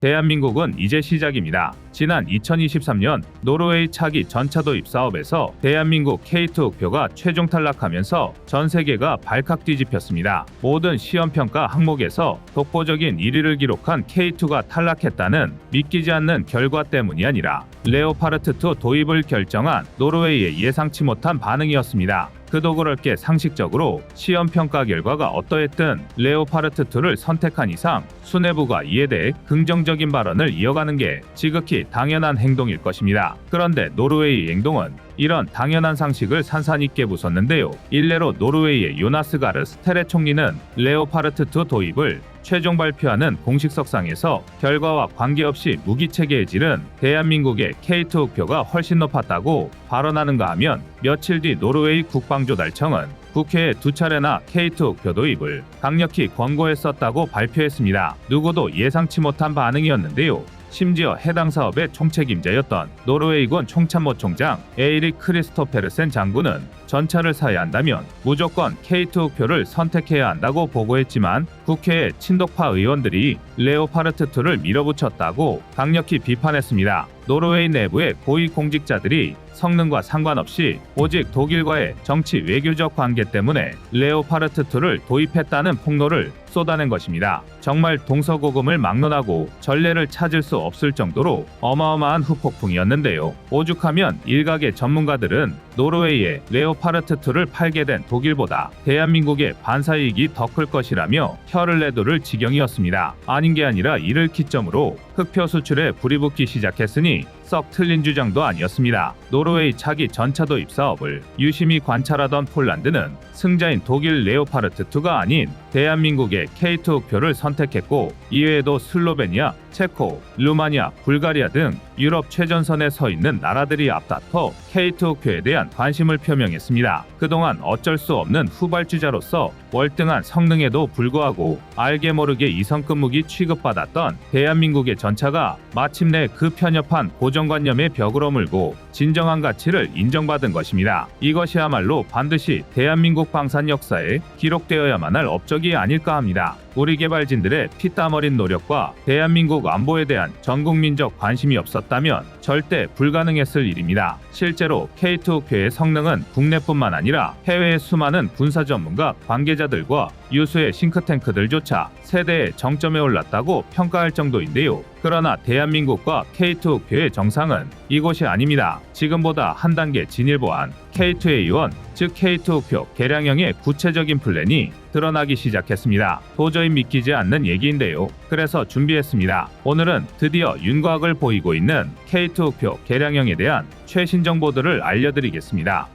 대한민국은 이제 시작입니다. 지난 2023년 노르웨이 차기 전차 도입 사업에서 대한민국 K2 흑표가 최종 탈락하면서 전 세계가 발칵 뒤집혔습니다. 모든 시험평가 항목에서 독보적인 1위를 기록한 K2가 탈락했다는 믿기지 않는 결과 때문이 아니라 레오파르트2 도입을 결정한 노르웨이의 예상치 못한 반응이었습니다. 그도 그럴 게 상식적으로 시험평가 결과가 어떠했든 레오파르트2를 선택한 이상 수뇌부가 이에 대해 긍정적인 발언을 이어가는 게 지극히 당연한 행동일 것입니다. 그런데 노르웨이 행동은 이런 당연한 상식을 산산이 깨부쉈는데요. 일례로 노르웨이의 요나스 가르 스테레 총리는 레오파르트2 도입을 최종 발표하는 공식석상에서 결과와 관계없이 무기체계의 질은 대한민국의 K2 흑표가 훨씬 높았다고 발언하는가 하면 며칠 뒤 노르웨이 국방조달청은 국회에 2차례나 K2 흑표 도입을 강력히 권고했었다고 발표했습니다. 누구도 예상치 못한 반응이었는데요. 심지어 해당 사업의 총책임자였던 노르웨이군 총참모 총장 에이릭 크리스토페르센 장군은 전차를 사야 한다면 무조건 K2 흑표를 선택해야 한다고 보고했지만 국회의 친독파 의원들이 레오파르트2를 밀어붙였다고 강력히 비판했습니다. 노르웨이 내부의 고위공직자들이 성능과 상관없이 오직 독일과의 정치 외교적 관계 때문에 레오파르트2를 도입했다는 폭로를 쏟아낸 것입니다. 정말 동서고금을 막론하고 전례를 찾을 수 없을 정도로 어마어마한 후폭풍이었는데요. 오죽하면 일각의 전문가들은 노르웨이에 레오파르트2를 팔게 된 독일보다 대한민국의 반사이익이 더 클 것이라며 혀를 내두를 지경이었습니다. 아닌 게 아니라 이를 기점으로 흑표 수출에 불이 붙기 시작했으니 썩 틀린 주장도 아니었습니다. 노르웨이 차기 전차 도입 사업을 유심히 관찰하던 폴란드는 승자인 독일 레오파르트2가 아닌 대한민국의 K2 흑표를 선택했고 이외에도 슬로베니아, 체코, 루마니아, 불가리아 등 유럽 최전선에 서 있는 나라들이 앞다퉈 K2 흑표에 대한 관심을 표명했습니다. 그동안 어쩔 수 없는 후발주자로서 월등한 성능에도 불구하고 알게 모르게 이성급 무기 취급받았던 대한민국의 전차가 마침내 그 편협한 고정관념의 벽으로 물고 진정한 가치를 인정받은 것입니다. 이것이야말로 반드시 대한민국 방산 역사에 기록되어야만 할 업적이 아닐까 합니다. 우리 개발진들의 피땀 어린 노력과 대한민국 안보에 대한 전국민적 관심이 없었다면 절대 불가능했을 일입니다. 실제로 K2 흑표의 성능은 국내뿐만 아니라 해외의 수많은 군사 전문가 관계자들과 유수의 싱크탱크들조차 세대의 정점에 올랐다고 평가할 정도인데요. 그러나 대한민국과 K2 흑표의 정상은 이곳이 아닙니다. 지금보다 한 단계 진일보한 K2A1, 즉 K2 흑표 개량형의 구체적인 플랜이 드러나기 시작했습니다. 도저히 믿기지 않는 얘기인데요. 그래서 준비했습니다. 오늘은 드디어 윤곽을 보이고 있는 K2 흑표 개량형에 대한 최신 정보들을 알려드리겠습니다.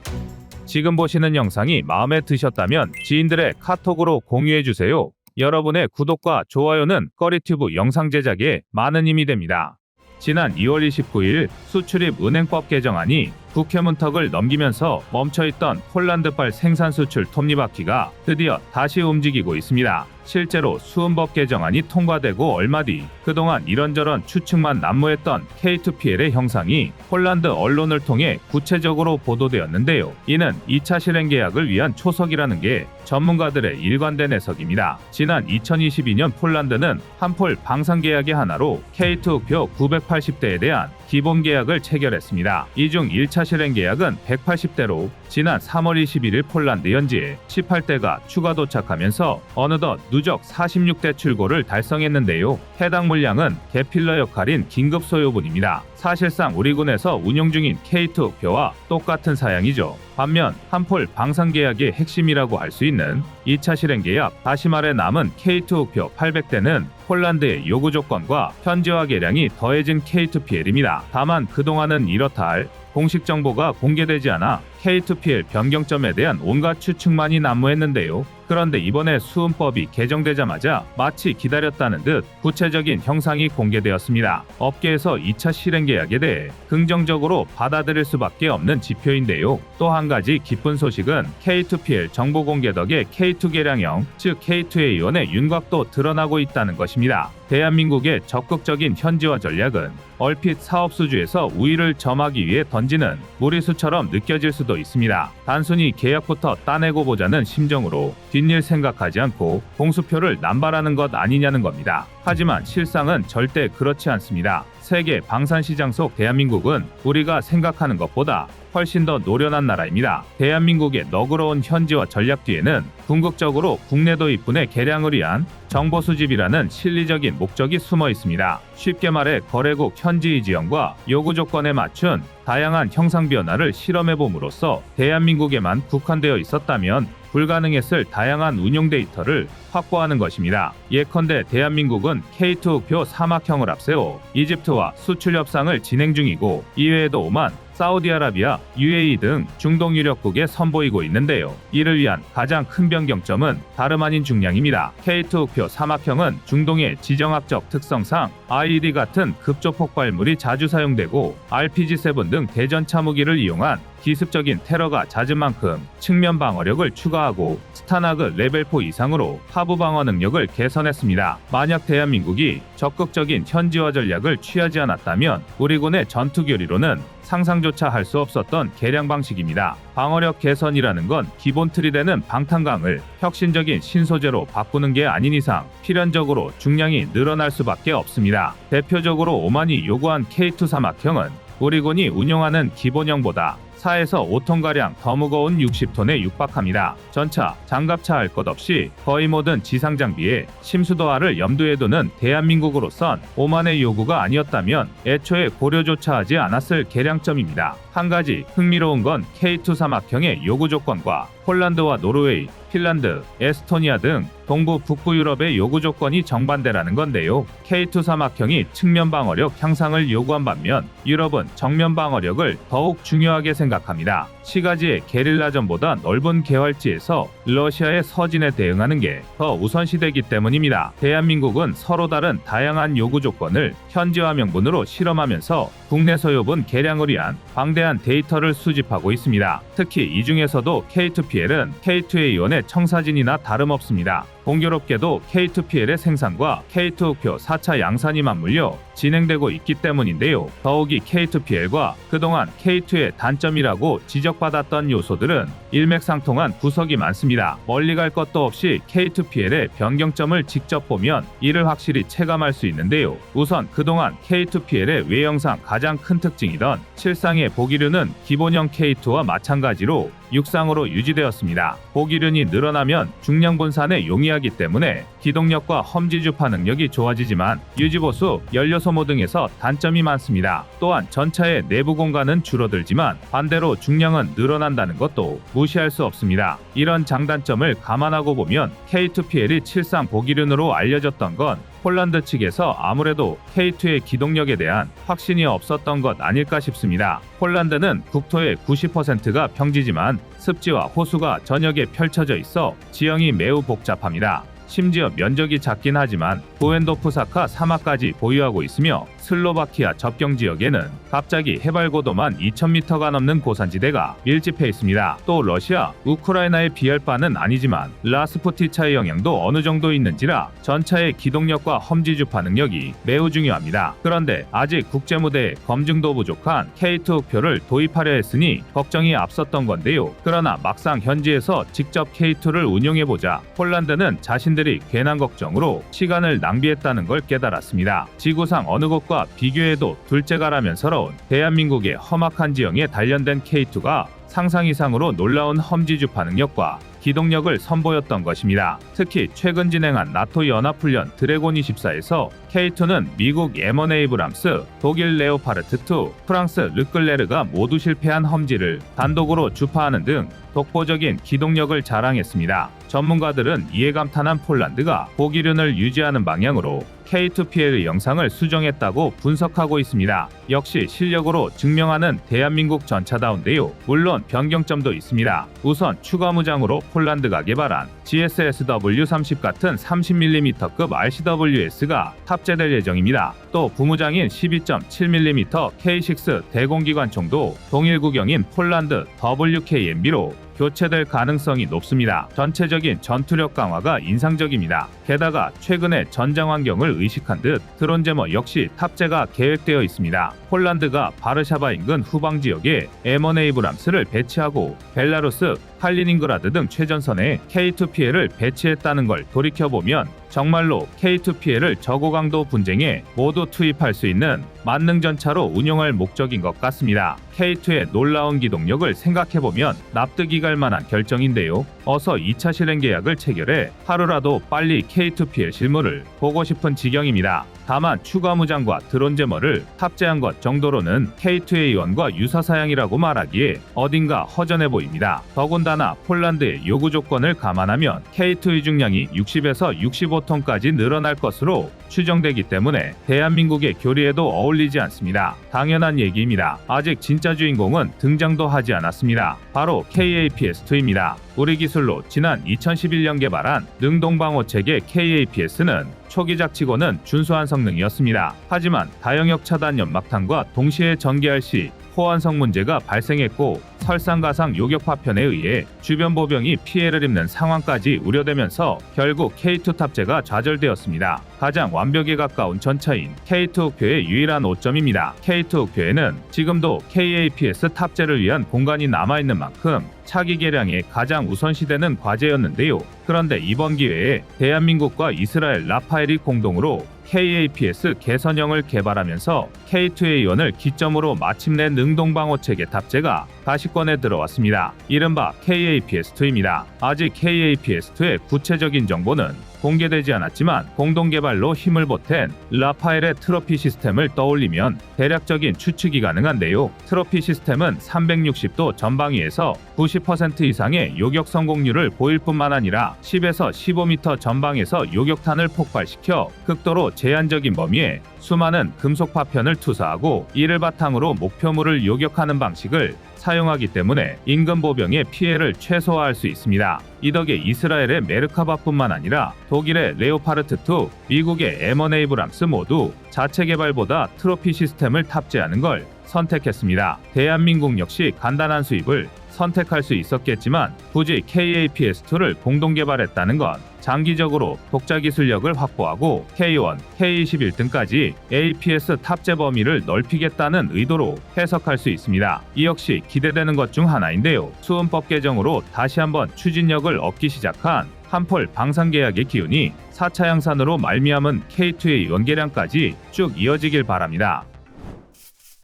지금 보시는 영상이 마음에 드셨다면 지인들의 카톡으로 공유해주세요. 여러분의 구독과 좋아요는 꺼리튜브 영상 제작에 많은 힘이 됩니다. 지난 2월 29일 수출입 은행법 개정안이 국회 문턱을 넘기면서 멈춰있던 폴란드발 생산 수출 톱니바퀴가 드디어 다시 움직이고 있습니다. 실제로 수은법 개정안이 통과되고 얼마 뒤 그동안 이런저런 추측만 난무했던 K2PL의 형상이 폴란드 언론을 통해 구체적으로 보도되었는데요. 이는 2차 실행 계약을 위한 초석이라는 게 전문가들의 일관된 해석입니다. 지난 2022년 폴란드는 한폴 방산 계약의 하나로 K2 흑표 980대에 대한 기본 계약을 체결했습니다. 이 중 1차 실행 계약은 180대로 지난 3월 21일 폴란드 현지에 18대가 추가 도착하면서 어느덧 누적 46대 출고를 달성했는데요. 해당 물량은 개필러 역할인 긴급 소요분입니다. 사실상 우리 군에서 운용 중인 K2 흑표와 똑같은 사양이죠. 반면 한폴 방산 계약의 핵심이라고 할 수 있는 2차 실행 계약, 다시 말해 남은 K2 흑표 800대는 폴란드의 요구 조건과 현지화 계량이 더해진 K2PL입니다. 다만 그동안은 이렇다 할 공식 정보가 공개되지 않아 K2PL 변경점에 대한 온갖 추측만이 난무했는데요. 그런데 이번에 수은법이 개정되자마자 마치 기다렸다는 듯 구체적인 형상이 공개되었습니다. 업계에서 2차 실행 계약에 대해 긍정적으로 받아들일 수밖에 없는 지표인데요. 또 한 가지 기쁜 소식은 K2PL 정보 공개 덕에 K2 개량형, 즉 K2A1의 윤곽도 드러나고 있다는 것입니다. 대한민국의 적극적인 현지화 전략은 얼핏 사업 수주에서 우위를 점하기 위해 던지는 무리수처럼 느껴질 수도 있습니다. 단순히 계약부터 따내고 보자는 심정으로 뒷일 생각하지 않고 공수표를 남발하는 것 아니냐는 겁니다. 하지만 실상은 절대 그렇지 않습니다. 세계 방산시장 속 대한민국은 우리가 생각하는 것보다 훨씬 더 노련한 나라입니다. 대한민국의 너그러운 현지화 전략 뒤에는 궁극적으로 국내 도입분의 개량을 위한 정보 수집이라는 실리적인 목적이 숨어 있습니다. 쉽게 말해 거래국 현지의 지형과 요구 조건에 맞춘 다양한 형상 변화를 실험해 봄으로써 대한민국에만 국한되어 있었다면 불가능했을 다양한 운용 데이터를 확보하는 것입니다. 예컨대 대한민국은 K2 흑표 사막형을 앞세워 이집트와 수출 협상을 진행 중이고 이외에도 오만, 사우디아라비아, UAE 등 중동 유력국에 선보이고 있는데요. 이를 위한 가장 큰 변경점은 다름 아닌 중량입니다. K2 흑표 사막형은 중동의 지정학적 특성상 IED 같은 급조 폭발물이 자주 사용되고 RPG-7 등 대전차 무기를 이용한 기습적인 테러가 잦은 만큼 측면 방어력을 추가하고 스타나그 레벨 4 이상으로 하부 방어 능력을 개선했습니다. 만약 대한민국이 적극적인 현지화 전략을 취하지 않았다면 우리 군의 전투 교리로는 상상조차 할 수 없었던 개량 방식입니다. 방어력 개선이라는 건 기본 틀이 되는 방탄강을 혁신적인 신소재로 바꾸는 게 아닌 이상 필연적으로 중량이 늘어날 수밖에 없습니다. 대표적으로 오만이 요구한 K2 사막형은 우리 군이 운용하는 기본형보다 4에서 5톤가량 더 무거운 60톤에 육박합니다. 전차, 장갑차 할 것 없이 거의 모든 지상 장비에 심수도화를 염두에 두는 대한민국으로선 오만의 요구가 아니었다면 애초에 고려조차 하지 않았을 개량점입니다. 한 가지 흥미로운 건 K2 사막형의 요구 조건과 폴란드와 노르웨이, 핀란드, 에스토니아 등 동부 북부 유럽의 요구 조건이 정반대라는 건데요. K2 사막형이 측면 방어력 향상을 요구한 반면 유럽은 정면 방어력을 더욱 중요하게 생각합니다. 시가지의 게릴라전보다 넓은 개활지에서 러시아의 서진에 대응하는 게 더 우선시되기 때문입니다. 대한민국은 서로 다른 다양한 요구 조건을 현지화 명분으로 실험하면서 국내 소요분 개량을 위한 방대한 데이터를 수집하고 있습니다. 특히 이 중에서도 K2PL은 K2A1의 청사진이나 다름없습니다. 공교롭게도 K2PL의 생산과 K2 흑표 4차 양산이 맞물려 진행되고 있기 때문인데요. 더욱이 K2PL과 그동안 K2의 단점이라고 지적받았던 요소들은 일맥상통한 구석이 많습니다. 멀리 갈 것도 없이 K2PL의 변경점을 직접 보면 이를 확실히 체감할 수 있는데요. 우선 그동안 K2PL의 외형상 가장 큰 특징이던 실상의 보기류는 기본형 K2와 마찬가지로 육상으로 유지되었습니다. 보기륜이 늘어나면 중량 분산에 용이하기 때문에 기동력과 험지 주파 능력이 좋아지지만 유지보수, 연료 소모 등에서 단점이 많습니다. 또한 전차의 내부 공간은 줄어들지만 반대로 중량은 늘어난다는 것도 무시할 수 없습니다. 이런 장단점을 감안하고 보면 K2PL이 칠상 보기륜으로 알려졌던 건 폴란드 측에서 아무래도 K2의 기동력에 대한 확신이 없었던 것 아닐까 싶습니다. 폴란드는 국토의 90%가 평지지만 습지와 호수가 전역에 펼쳐져 있어 지형이 매우 복잡합니다. 심지어 면적이 작긴 하지만 보엔도프사카 사막까지 보유하고 있으며 슬로바키아 접경 지역에는 갑자기 해발 고도만 2000m가 넘는 고산지대가 밀집해 있습니다. 또 러시아, 우크라이나에 비할 바는 아니지만 라스푸티차의 영향도 어느 정도 있는지라 전차의 기동력과 험지 주파 능력이 매우 중요합니다. 그런데 아직 국제 무대에 검증도 부족한 K2 흑표를 도입하려 했으니 걱정이 앞섰던 건데요. 그러나 막상 현지에서 직접 K2를 운용해보자 폴란드는 자신들이 괜한 걱정으로 시간을 낭비했다는 걸 깨달았습니다. 지구상 어느 곳과 비교해도 둘째가라면서러운 대한민국의 험악한 지형에 단련된 K2가 상상 이상으로 놀라운 험지 주파 능력과 기동력을 선보였던 것입니다. 특히 최근 진행한 나토 연합훈련 드래곤 24에서 K2는 미국 M1 에이브람스, 독일 레오파르트 2, 프랑스 르클레르가 모두 실패한 험지를 단독으로 주파하는 등 독보적인 기동력을 자랑했습니다. 전문가들은 이에 감탄한 폴란드가 보기륜을 유지하는 방향으로 K2PL의 영상을 수정했다고 분석하고 있습니다. 역시 실력으로 증명하는 대한민국 전차다운데요. 물론 변경점도 있습니다. 우선 추가 무장으로 폴란드가 개발한 GSSW-30 같은 30mm급 RCWS가 탑재될 예정입니다. 또 부무장인 12.7mm K6 대공기관총도 동일 국경인 폴란드 WKMB로 교체될 가능성이 높습니다. 전체적인 전투력 강화가 인상적입니다. 게다가 최근의 전장 환경을 의식한 듯 드론 제머 역시 탑재가 계획되어 있습니다. 폴란드가 바르샤바 인근 후방 지역에 M1 에이브람스를 배치하고 벨라루스, 칼리닝그라드 등 최전선에 K2PL을 배치했다는 걸 돌이켜보면 정말로 K2PL을 저고강도 분쟁에 모두 투입할 수 있는 만능 전차로 운용할 목적인 것 같습니다. K2의 놀라운 기동력을 생각해보면 납득이 갈 만한 결정인데요. 어서 2차 실행 계약을 체결해 하루라도 빨리 K2PL 실물을 보고 싶은 지경입니다. 다만 추가 무장과 드론 제머를 탑재한 것 정도로는 K2A1과 유사 사양이라고 말하기에 어딘가 허전해 보입니다. 더군다나 폴란드의 요구 조건을 감안하면 K2 이중량이 60에서 65톤까지 늘어날 것으로 추정되기 때문에 대한민국의 교리에도 어울리지 않습니다. 당연한 얘기입니다. 아직 진짜 주인공은 등장도 하지 않았습니다. 바로 KAPS-2입니다. 우리 기술로 지난 2011년 개발한 능동방어체계 KAPS는 초기작치고는 준수한 성능이었습니다. 하지만 다영역 차단 연막탄과 동시에 전개할 시 호환성 문제가 발생했고 설상가상 요격 파편에 의해 주변 보병이 피해를 입는 상황까지 우려되면서 결국 K2 탑재가 좌절되었습니다. 가장 완벽에 가까운 전차인 K2 흑표의 유일한 오점입니다. K2 흑표에는 지금도 KAPS 탑재를 위한 공간이 남아있는 만큼 차기 개량의 가장 우선시되는 과제였는데요. 그런데 이번 기회에 대한민국과 이스라엘 라파엘이 공동으로 KAPS 개선형을 개발하면서 K2A1을 기점으로 마침내 능동방어체계 탑재가 가시권에 들어왔습니다. 이른바 KAPS-2입니다. 아직 KAPS-2의 구체적인 정보는 공개되지 않았지만 공동개발로 힘을 보탠 라파엘의 트로피 시스템을 떠올리면 대략적인 추측이 가능한데요. 트로피 시스템은 360도 전방위에서 90% 이상의 요격 성공률을 보일 뿐만 아니라 10에서 15m 전방에서 요격탄을 폭발시켜 극도로 제한적인 범위에 수많은 금속 파편을 투사하고 이를 바탕으로 목표물을 요격하는 방식을 사용하기 때문에 인근 보병의 피해를 최소화할 수 있습니다. 이 덕에 이스라엘의 메르카바뿐만 아니라 독일의 레오파르트2, 미국의 M1 에이브람스 모두 자체 개발보다 트로피 시스템을 탑재하는 걸 선택했습니다. 대한민국 역시 간단한 수입을 선택할 수 있었겠지만 굳이 KAPS-2를 공동 개발했다는 건 장기적으로 독자 기술력을 확보하고 K1, K21 등까지 APS 탑재 범위를 넓히겠다는 의도로 해석할 수 있습니다. 이 역시 기대되는 것 중 하나인데요. 수은법 개정으로 다시 한번 추진력을 얻기 시작한 한폴 방산계약의 기운이 4차 양산으로 말미암은 K2의 연계량까지 쭉 이어지길 바랍니다.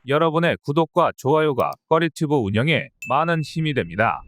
여러분의 구독과 좋아요가 꺼리튜브 운영에 많은 힘이 됩니다.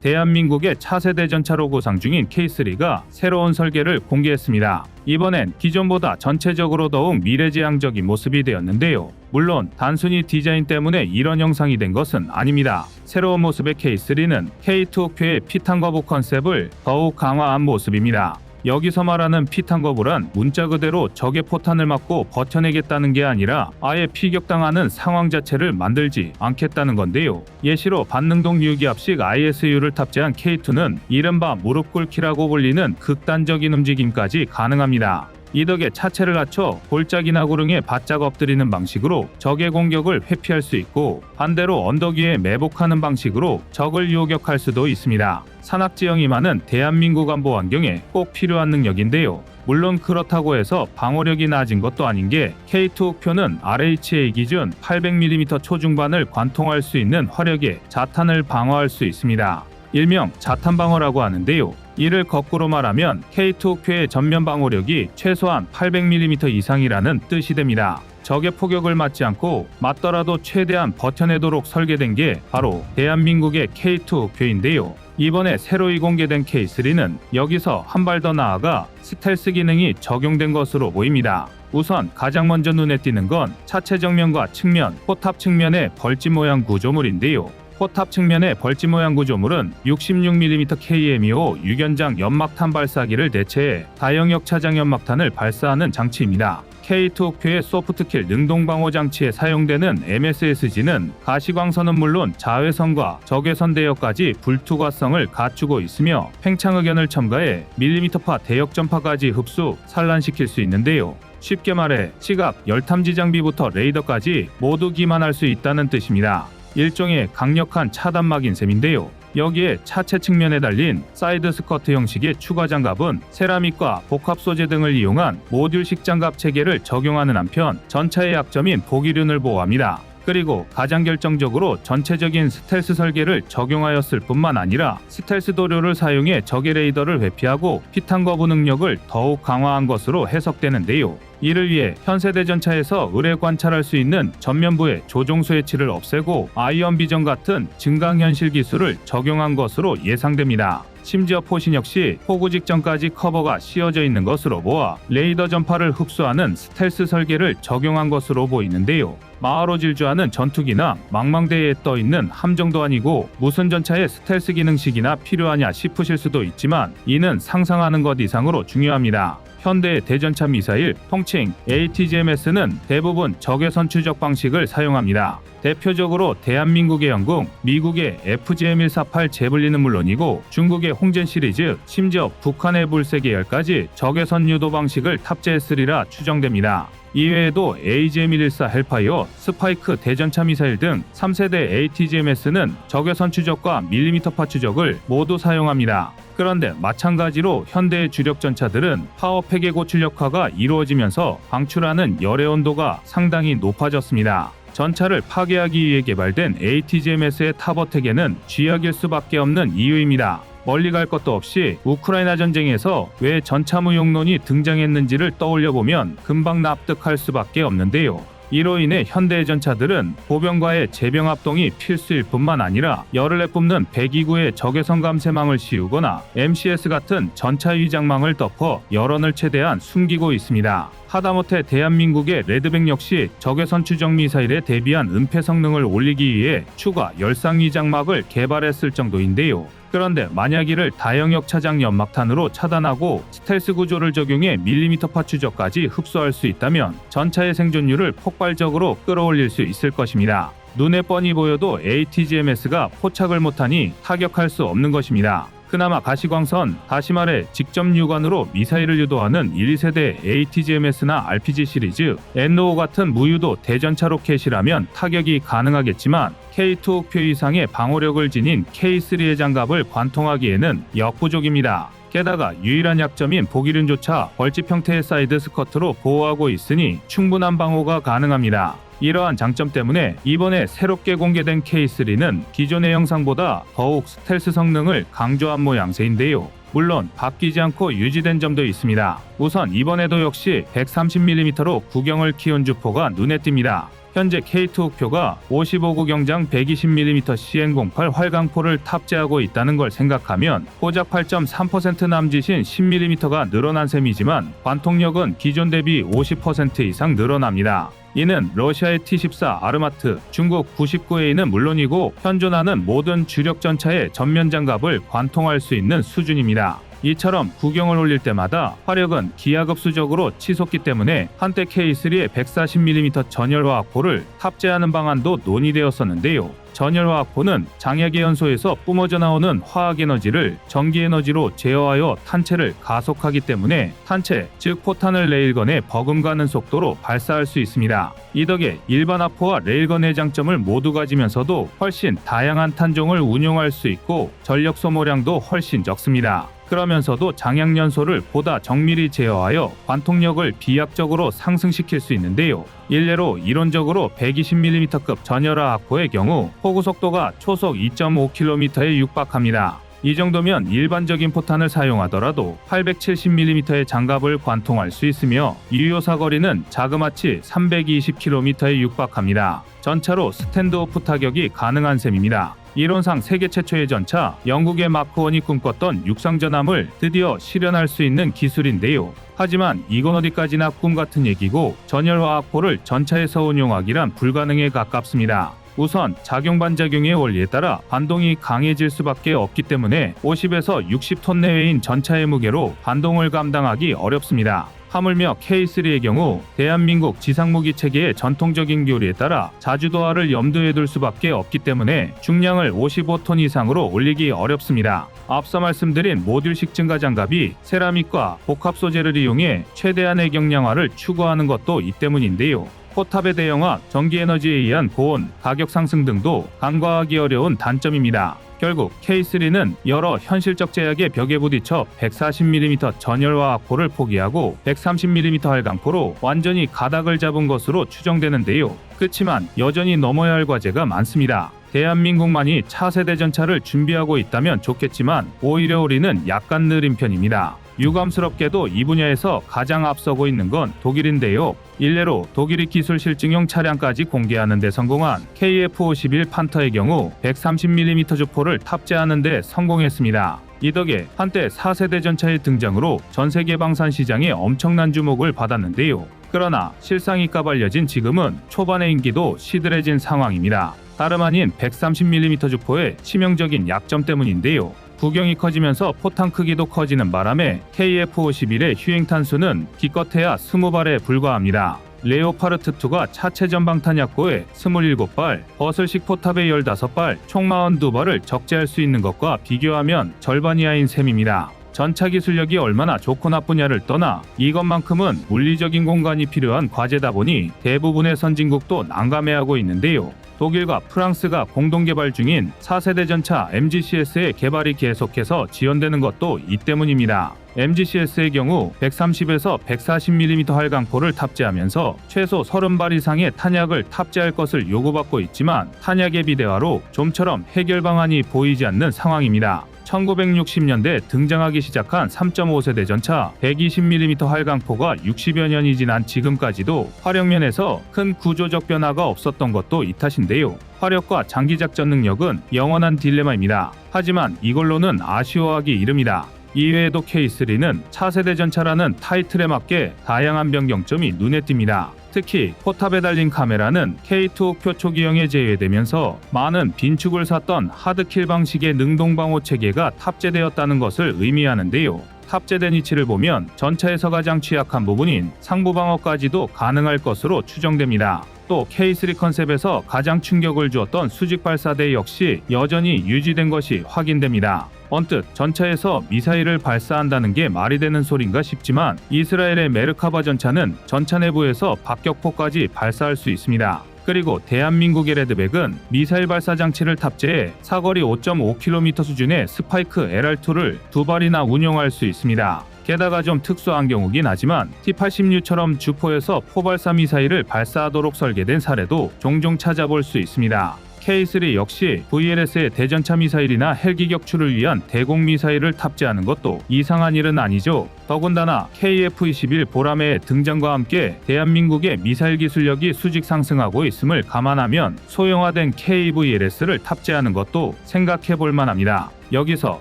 대한민국의 차세대 전차로 구상 중인 K3가 새로운 설계를 공개했습니다. 이번엔 기존보다 전체적으로 더욱 미래지향적인 모습이 되었는데요. 물론 단순히 디자인 때문에 이런 형상이 된 것은 아닙니다. 새로운 모습의 K3는 K2 흑표의 피탄 거부 컨셉을 더욱 강화한 모습입니다. 여기서 말하는 피탄 거부란 문자 그대로 적의 포탄을 맞고 버텨내겠다는 게 아니라 아예 피격당하는 상황 자체를 만들지 않겠다는 건데요. 예시로 반능동 유기압식 ISU를 탑재한 K2는 이른바 무릎 꿇기라고 불리는 극단적인 움직임까지 가능합니다. 이 덕에 차체를 갖춰 골짜기나 구릉에 바짝 엎드리는 방식으로 적의 공격을 회피할 수 있고 반대로 언덕 위에 매복하는 방식으로 적을 요격할 수도 있습니다. 산악지형이 많은 대한민국 안보 환경에 꼭 필요한 능력인데요. 물론 그렇다고 해서 방어력이 낮은 것도 아닌 게 K2 흑표는 RHA 기준 800mm 초중반을 관통할 수 있는 화력의 자탄을 방어할 수 있습니다. 일명 자탄 방어라고 하는데요. 이를 거꾸로 말하면 K2 흑표의 전면 방어력이 최소한 800mm 이상이라는 뜻이 됩니다. 적의 포격을 맞지 않고 맞더라도 최대한 버텨내도록 설계된 게 바로 대한민국의 K2 흑표인데요. 이번에 새로이 공개된 K3는 여기서 한 발 더 나아가 스텔스 기능이 적용된 것으로 보입니다. 우선 가장 먼저 눈에 띄는 건 차체 정면과 측면, 포탑 측면의 벌집 모양 구조물인데요. 포탑 측면의 벌집 모양 구조물은 66mm KM25 유견장 연막탄 발사기를 대체해 다영역 차장 연막탄을 발사하는 장치입니다. K2 흑표의 소프트킬 능동방어 장치에 사용되는 MSSG는 가시광선은 물론 자외선과 적외선 대역까지 불투과성을 갖추고 있으며 팽창의견을 첨가해 밀리미터파 대역전파까지 흡수, 산란시킬 수 있는데요. 쉽게 말해 시각, 열탐지 장비부터 레이더까지 모두 기만할 수 있다는 뜻입니다. 일종의 강력한 차단막인 셈인데요. 여기에 차체 측면에 달린 사이드 스커트 형식의 추가 장갑은 세라믹과 복합 소재 등을 이용한 모듈식 장갑 체계를 적용하는 한편 전차의 약점인 보기륜을 보호합니다. 그리고 가장 결정적으로 전체적인 스텔스 설계를 적용하였을 뿐만 아니라 스텔스 도료를 사용해 적의 레이더를 회피하고 피탄 거부 능력을 더욱 강화한 것으로 해석되는데요. 이를 위해 현세대 전차에서 의뢰 관찰할 수 있는 전면부의 조종 스위치를 없애고 아이언 비전 같은 증강현실 기술을 적용한 것으로 예상됩니다. 심지어 포신 역시 포구 직전까지 커버가 씌워져 있는 것으로 보아 레이더 전파를 흡수하는 스텔스 설계를 적용한 것으로 보이는데요. 마하로 질주하는 전투기나 망망대해에 떠있는 함정도 아니고 무슨 전차에 스텔스 기능식이나 필요하냐 싶으실 수도 있지만 이는 상상하는 것 이상으로 중요합니다. 현대의 대전차 미사일, 통칭 ATGMS는 대부분 적외선 추적 방식을 사용합니다. 대표적으로 대한민국의 영궁, 미국의 FGM-148 제블린은 물론이고 중국의 홍젠 시리즈, 심지어 북한의 불세 계열까지 적외선 유도 방식을 탑재했으리라 추정됩니다. 이외에도 AGM-114 헬파이어, 스파이크 대전차 미사일 등 3세대 ATGMS는 적외선 추적과 밀리미터파 추적을 모두 사용합니다. 그런데 마찬가지로 현대의 주력 전차들은 파워팩의 고출력화가 이루어지면서 방출하는 열의 온도가 상당히 높아졌습니다. 전차를 파괴하기 위해 개발된 ATGMS의 탑어택에는 쥐약일 수밖에 없는 이유입니다. 멀리 갈 것도 없이 우크라이나 전쟁에서 왜 전차무용론이 등장했는지를 떠올려보면 금방 납득할 수밖에 없는데요. 이로 인해 현대의 전차들은 보병과의 제병 합동이 필수일 뿐만 아니라 열을 내뿜는 배기구에 적외선 감쇄망을 씌우거나 MCS 같은 전차 위장망을 덮어 열원을 최대한 숨기고 있습니다. 하다못해 대한민국의 레드백 역시 적외선 추적 미사일에 대비한 은폐 성능을 올리기 위해 추가 열상 위장막을 개발했을 정도인데요. 그런데 만약 이를 다영역 차장 연막탄으로 차단하고 스텔스 구조를 적용해 밀리미터파 추적까지 흡수할 수 있다면 전차의 생존율을 폭발적으로 끌어올릴 수 있을 것입니다. 눈에 뻔히 보여도 ATGMS가 포착을 못하니 타격할 수 없는 것입니다. 그나마 가시광선, 다시 말해 직접 유관으로 미사일을 유도하는 1, 2세대 ATGMS나 RPG 시리즈, N5 같은 무유도 대전차 로켓이라면 타격이 가능하겠지만 K2표 이상의 방어력을 지닌 K3의 장갑을 관통하기에는 역부족입니다. 게다가 유일한 약점인 보기륜조차 벌집 형태의 사이드 스커트로 보호하고 있으니 충분한 방어가 가능합니다. 이러한 장점 때문에 이번에 새롭게 공개된 K3는 기존의 영상보다 더욱 스텔스 성능을 강조한 모양새인데요. 물론 바뀌지 않고 유지된 점도 있습니다. 우선 이번에도 역시 130mm로 구경을 키운 주포가 눈에 띕니다. 현재 K2 옥표가 55구 경장 120mm CN08 활강포를 탑재하고 있다는 걸 생각하면 고작 8.3% 남짓인 10mm가 늘어난 셈이지만 관통력은 기존 대비 50% 이상 늘어납니다. 이는 러시아의 T-14 아르마트, 중국 99A는 물론이고 현존하는 모든 주력 전차의 전면 장갑을 관통할 수 있는 수준입니다. 이처럼 구경을 올릴 때마다 화력은 기하급수적으로 치솟기 때문에 한때 K3의 140mm 전열화학포를 탑재하는 방안도 논의되었었는데요. 전열화학포는 장약의 연소에서 뿜어져 나오는 화학에너지를 전기에너지로 제어하여 탄체를 가속하기 때문에 탄체, 즉 포탄을 레일건에 버금가는 속도로 발사할 수 있습니다. 이 덕에 일반 화포와 레일건의 장점을 모두 가지면서도 훨씬 다양한 탄종을 운용할 수 있고 전력 소모량도 훨씬 적습니다. 그러면서도 장약 연소를 보다 정밀히 제어하여 관통력을 비약적으로 상승시킬 수 있는데요. 일례로 이론적으로 120mm급 전열화 학포의 경우 포구 속도가 초속 2.5km에 육박합니다. 이 정도면 일반적인 포탄을 사용하더라도 870mm의 장갑을 관통할 수 있으며 유효 사거리는 자그마치 320km에 육박합니다. 전차로 스탠드오프 타격이 가능한 셈입니다. 이론상 세계 최초의 전차, 영국의 마크1이 꿈꿨던 육상전함을 드디어 실현할 수 있는 기술인데요. 하지만 이건 어디까지나 꿈 같은 얘기고 전열화학포를 전차에서 운용하기란 불가능에 가깝습니다. 우선 작용-반작용의 원리에 따라 반동이 강해질 수밖에 없기 때문에 50에서 60톤 내외인 전차의 무게로 반동을 감당하기 어렵습니다. 하물며 K3의 경우 대한민국 지상무기 체계의 전통적인 교리에 따라 자주도하를 염두에 둘 수밖에 없기 때문에 중량을 55톤 이상으로 올리기 어렵습니다. 앞서 말씀드린 모듈식 증가장갑이 세라믹과 복합 소재를 이용해 최대한의 경량화를 추구하는 것도 이 때문인데요. 포탑의 대형화, 전기에너지에 의한 고온, 가격 상승 등도 간과하기 어려운 단점입니다. 결국 K3는 여러 현실적 제약의 벽에 부딪혀 140mm 전열화 확포를 포기하고 130mm 활강포로 완전히 가닥을 잡은 것으로 추정되는데요. 그렇지만 여전히 넘어야 할 과제가 많습니다. 대한민국만이 차세대 전차를 준비하고 있다면 좋겠지만 오히려 우리는 약간 느린 편입니다. 유감스럽게도 이 분야에서 가장 앞서고 있는 건 독일인데요. 일례로 독일이 기술 실증용 차량까지 공개하는 데 성공한 KF-51 판터의 경우 130mm 주포를 탑재하는 데 성공했습니다. 이 덕에 한때 4세대 전차의 등장으로 전세계 방산 시장에 엄청난 주목을 받았는데요. 그러나 실상이 까발려진 지금은 초반의 인기도 시들해진 상황입니다. 다름 아닌 130mm 주포의 치명적인 약점 때문인데요. 구경이 커지면서 포탄 크기도 커지는 바람에 KF-51의 휴행 탄수는 기껏해야 20발에 불과합니다. 레오파르트2가 차체 전방탄 약고에 27발, 버슬식 포탑에 15발, 총 42발을 적재할 수 있는 것과 비교하면 절반 이하인 셈입니다. 전차 기술력이 얼마나 좋고 나쁘냐를 떠나 이것만큼은 물리적인 공간이 필요한 과제다 보니 대부분의 선진국도 난감해하고 있는데요. 독일과 프랑스가 공동 개발 중인 4세대 전차 MGCS의 개발이 계속해서 지연되는 것도 이 때문입니다. MGCS의 경우 130에서 140mm 활강포를 탑재하면서 최소 30발 이상의 탄약을 탑재할 것을 요구받고 있지만 탄약의 비대화로 좀처럼 해결 방안이 보이지 않는 상황입니다. 1960년대 등장하기 시작한 3.5세대 전차 120mm 활강포가 60여 년이 지난 지금까지도 화력면에서 큰 구조적 변화가 없었던 것도 이 탓인데요. 화력과 장기작전 능력은 영원한 딜레마입니다. 하지만 이걸로는 아쉬워하기 이릅니다. 이외에도 K3는 차세대 전차라는 타이틀에 맞게 다양한 변경점이 눈에 띕니다. 특히 포탑에 달린 카메라는 K2 표초기형에 제외되면서 많은 빈축을 샀던 하드킬 방식의 능동방호 체계가 탑재되었다는 것을 의미하는데요. 탑재된 위치를 보면 전차에서 가장 취약한 부분인 상부방어까지도 가능할 것으로 추정됩니다. 또 K3 컨셉에서 가장 충격을 주었던 수직 발사대 역시 여전히 유지된 것이 확인됩니다. 언뜻 전차에서 미사일을 발사한다는 게 말이 되는 소린가 싶지만 이스라엘의 메르카바 전차는 전차 내부에서 박격포까지 발사할 수 있습니다. 그리고 대한민국의 레드백은 미사일 발사 장치를 탑재해 사거리 5.5km 수준의 스파이크 LR2를 2발이나 운용할 수 있습니다. 게다가 좀 특수한 경우긴 하지만 T-80U처럼 주포에서 포발사 미사일을 발사하도록 설계된 사례도 종종 찾아볼 수 있습니다. K3 역시 VLS의 대전차 미사일이나 헬기 격추를 위한 대공 미사일을 탑재하는 것도 이상한 일은 아니죠. 더군다나 KF-21 보라매의 등장과 함께 대한민국의 미사일 기술력이 수직 상승하고 있음을 감안하면 소형화된 KVLS를 탑재하는 것도 생각해 볼 만합니다. 여기서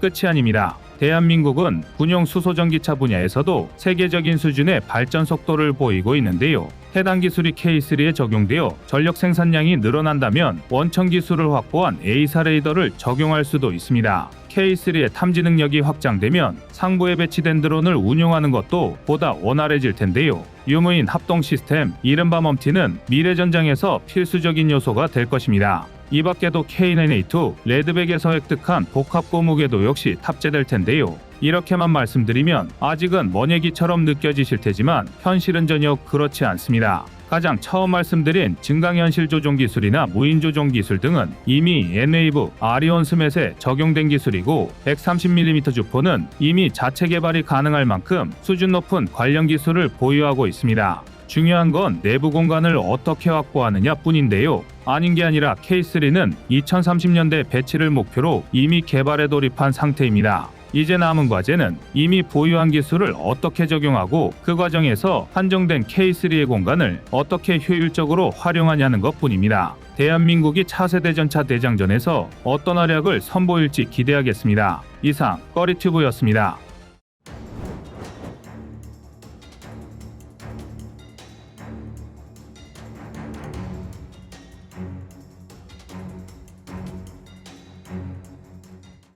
끝이 아닙니다. 대한민국은 군용 수소전기차 분야에서도 세계적인 수준의 발전 속도를 보이고 있는데요. 해당 기술이 K3에 적용되어 전력 생산량이 늘어난다면 원천 기술을 확보한 A사 레이더를 적용할 수도 있습니다. K3의 탐지 능력이 확장되면 상부에 배치된 드론을 운용하는 것도 보다 원활해질 텐데요. 유무인 합동 시스템, 이른바 멈티는 미래 전장에서 필수적인 요소가 될 것입니다. 이 밖에도 K9A2, 레드백에서 획득한 복합고 무게도 역시 탑재될 텐데요. 이렇게만 말씀드리면 아직은 먼 얘기처럼 느껴지실 테지만 현실은 전혀 그렇지 않습니다. 가장 처음 말씀드린 증강현실 조종 기술이나 무인 조종 기술 등은 이미 N웨이브, 아리온 스맷에 적용된 기술이고 130mm 주포는 이미 자체 개발이 가능할 만큼 수준 높은 관련 기술을 보유하고 있습니다. 중요한 건 내부 공간을 어떻게 확보하느냐 뿐인데요. 아닌 게 아니라 K3는 2030년대 배치를 목표로 이미 개발에 돌입한 상태입니다. 이제 남은 과제는 이미 보유한 기술을 어떻게 적용하고 그 과정에서 한정된 K3의 공간을 어떻게 효율적으로 활용하냐는 것뿐입니다. 대한민국이 차세대 전차 대장전에서 어떤 활약을 선보일지 기대하겠습니다. 이상 꺼리튜브였습니다.